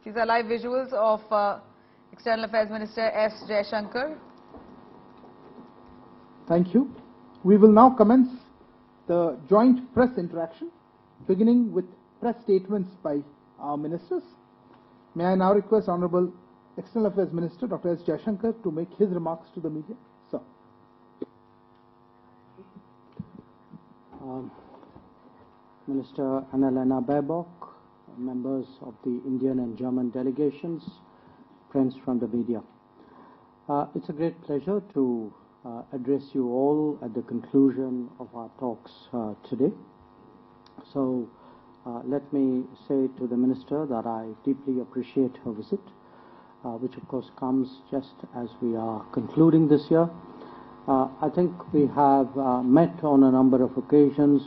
These are live visuals of External Affairs Minister S. Jaishankar. Thank you. We will now commence the joint press interaction, beginning with press statements by our ministers. May I now request Honorable External Affairs Minister Dr. S. Jaishankar to make his remarks to the media. Sir. Minister Annalena Baerbock, members of the Indian and German delegations, friends from the media. It's a great pleasure to address you all at the conclusion of our talks today. So let me say to the Minister that I deeply appreciate her visit, which of course comes just as we are concluding this year. I think we have met on a number of occasions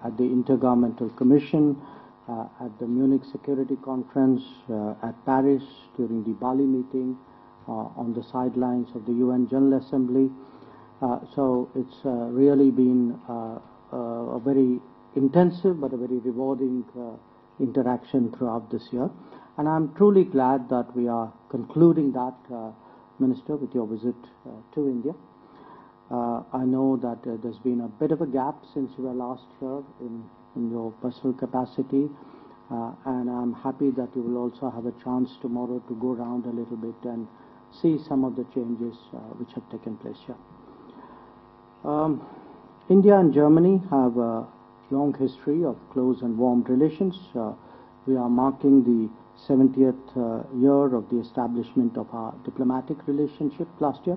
at the Intergovernmental Commission, at the Munich Security Conference, at Paris during the Bali meeting, on the sidelines of the UN General Assembly. So it's really been a very intensive but a very rewarding interaction throughout this year. And I'm truly glad that we are concluding that, Minister, with your visit to India. I know that there's been a bit of a gap since you were last here in your personal capacity, and I'm happy that you will also have a chance tomorrow to go around a little bit and see some of the changes which have taken place here. India and Germany have a long history of close and warm relations. We are marking the 70th year of the establishment of our diplomatic relationship last year.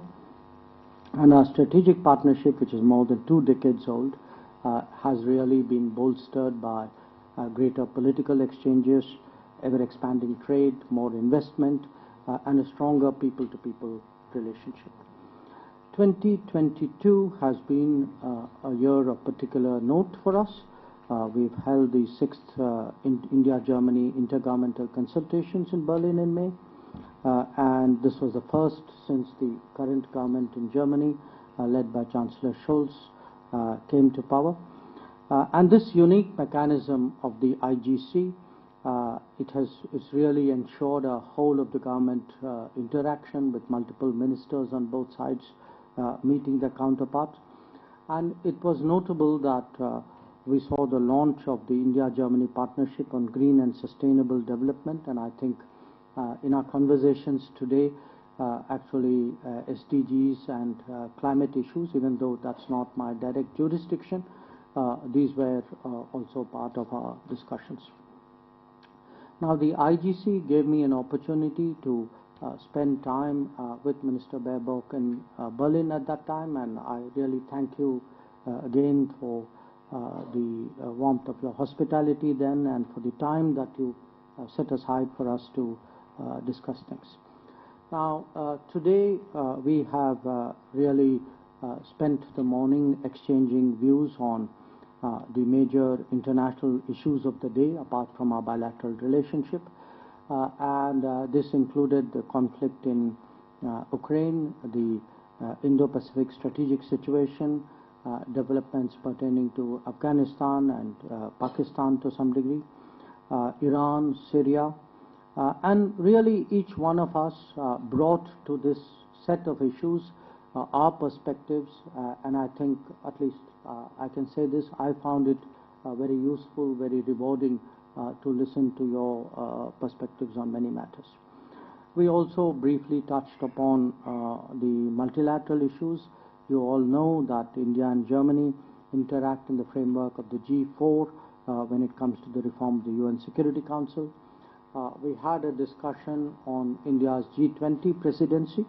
And our strategic partnership, which is more than 2 decades old, has really been bolstered by greater political exchanges, ever-expanding trade, more investment, and a stronger people-to-people relationship. 2022 has been a year of particular note for us. We've held the 6th India-Germany intergovernmental consultations in Berlin in May. And this was the first since the current government in Germany, led by Chancellor Scholz, came to power. And this unique mechanism of the IGC, it's really ensured a whole of the government interaction with multiple ministers on both sides meeting their counterparts. And it was notable that we saw the launch of the India-Germany partnership on green and sustainable development, and I think in our conversations today, actually SDGs and climate issues, even though that's not my direct jurisdiction, these were also part of our discussions. Now, the IGC gave me an opportunity to spend time with Minister Baerbock in Berlin at that time, and I really thank you again for the warmth of your hospitality then and for the time that you set aside for us to discuss things. Now, today we have really spent the morning exchanging views on the major international issues of the day, apart from our bilateral relationship. And this included the conflict in Ukraine, the Indo-Pacific strategic situation, developments pertaining to Afghanistan and Pakistan to some degree, Iran, Syria, and really each one of us brought to this set of issues our perspectives, and I think at least I can say this, I found it very useful, very rewarding to listen to your perspectives on many matters. We also briefly touched upon the multilateral issues. You all know that India and Germany interact in the framework of the G4 when it comes to the reform of the UN Security Council. We had a discussion on India's G20 presidency,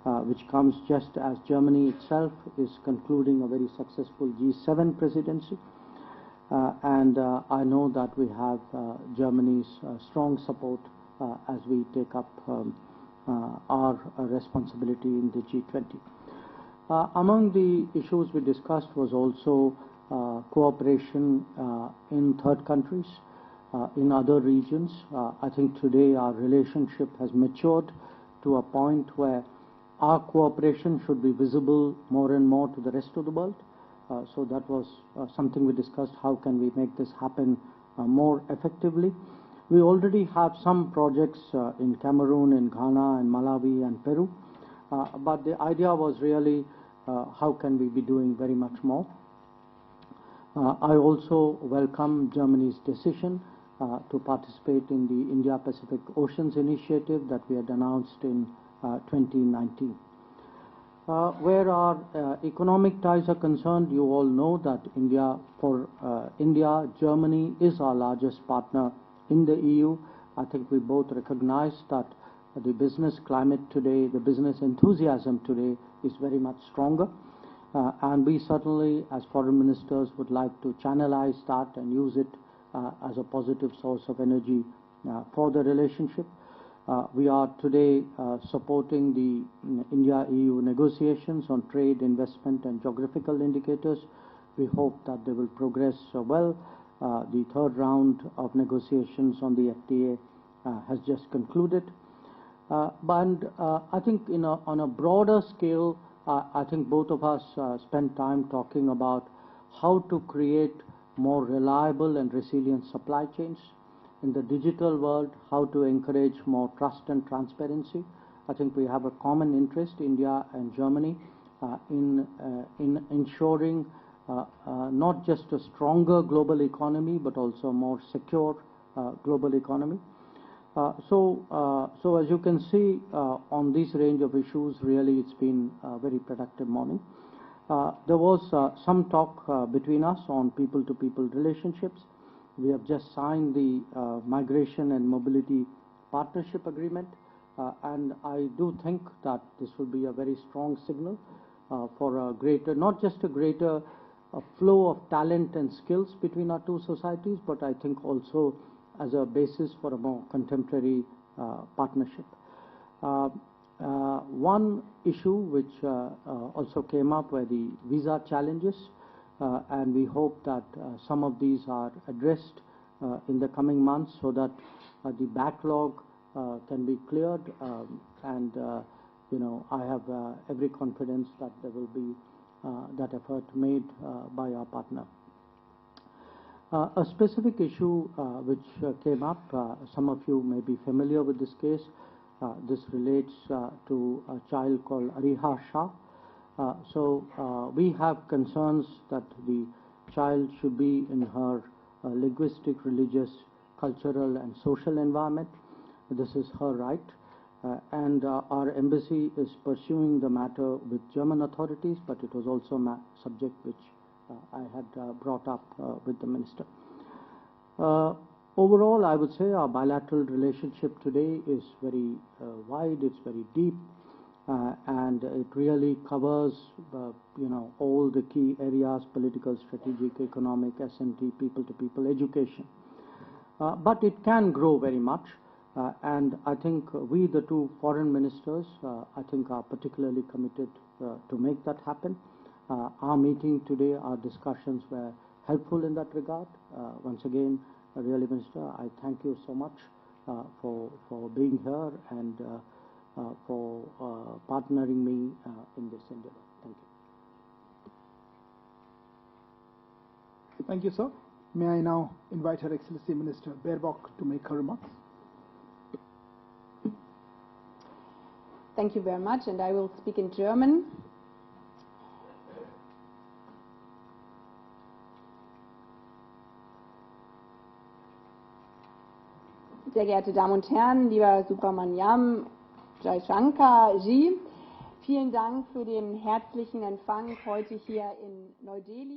which comes just as Germany itself is concluding a very successful G7 presidency. And I know that we have Germany's strong support as we take up our responsibility in the G20. Among the issues we discussed was also cooperation in third countries, in other regions. I think today our relationship has matured to a point where our cooperation should be visible more and more to the rest of the world. So that was something we discussed. How can we make this happen more effectively? We already have some projects in Cameroon, in Ghana, in Malawi and Peru, but the idea was really how can we be doing very much more. I also welcome Germany's decision to participate in the India-Pacific Oceans Initiative that we had announced in 2019. Where our economic ties are concerned, you all know that India, Germany is our largest partner in the EU. I think we both recognize that the business climate today, the business enthusiasm today is very much stronger. And we certainly, as foreign ministers, would like to channelize that and use it as a positive source of energy for the relationship. We are today supporting the India-EU negotiations on trade, investment and geographical indicators. We hope that they will progress well. The third round of negotiations on the FTA has just concluded. But I think on a broader scale, I think both of us spent time talking about how to create more reliable and resilient supply chains. In the digital world, how to encourage more trust and transparency. I think we have a common interest, India and Germany, in ensuring not just a stronger global economy, but also a more secure global economy. So as you can see, on this range of issues, really it's been a very productive morning. There was some talk between us on people-to-people relationships. We have just signed the Migration and Mobility Partnership Agreement, and I do think that this will be a very strong signal for a greater, not just a greater flow of talent and skills between our two societies, but I think also as a basis for a more contemporary partnership. One issue which also came up were the visa challenges, and we hope that some of these are addressed in the coming months so that the backlog can be cleared, and I have every confidence that there will be that effort made by our partner. A specific issue which came up, some of you may be familiar with this case. This relates to a child called Ariha Shah. So we have concerns that the child should be in her linguistic, religious, cultural and social environment. This is her right. And our embassy is pursuing the matter with German authorities, but it was also a subject which I had brought up with the minister. Overall, I would say our bilateral relationship today is very wide, it's very deep, and it really covers all the key areas: political, strategic, economic, S&T, people-to-people, education. But it can grow very much, and I think we, the two foreign ministers, I think are particularly committed to make that happen. Our meeting today, our discussions were helpful in that regard. Once again, really, Minister, I thank you so much for being here and for partnering me in this endeavor. Thank you. Thank you, sir. May I now invite Her Excellency Minister Baerbock to make her remarks. Thank you very much, and I will speak in German. Sehr geehrte Damen und Herren, lieber Subramaniam, Jaishankar Ji, vielen Dank für den herzlichen Empfang heute hier in Neu-Delhi.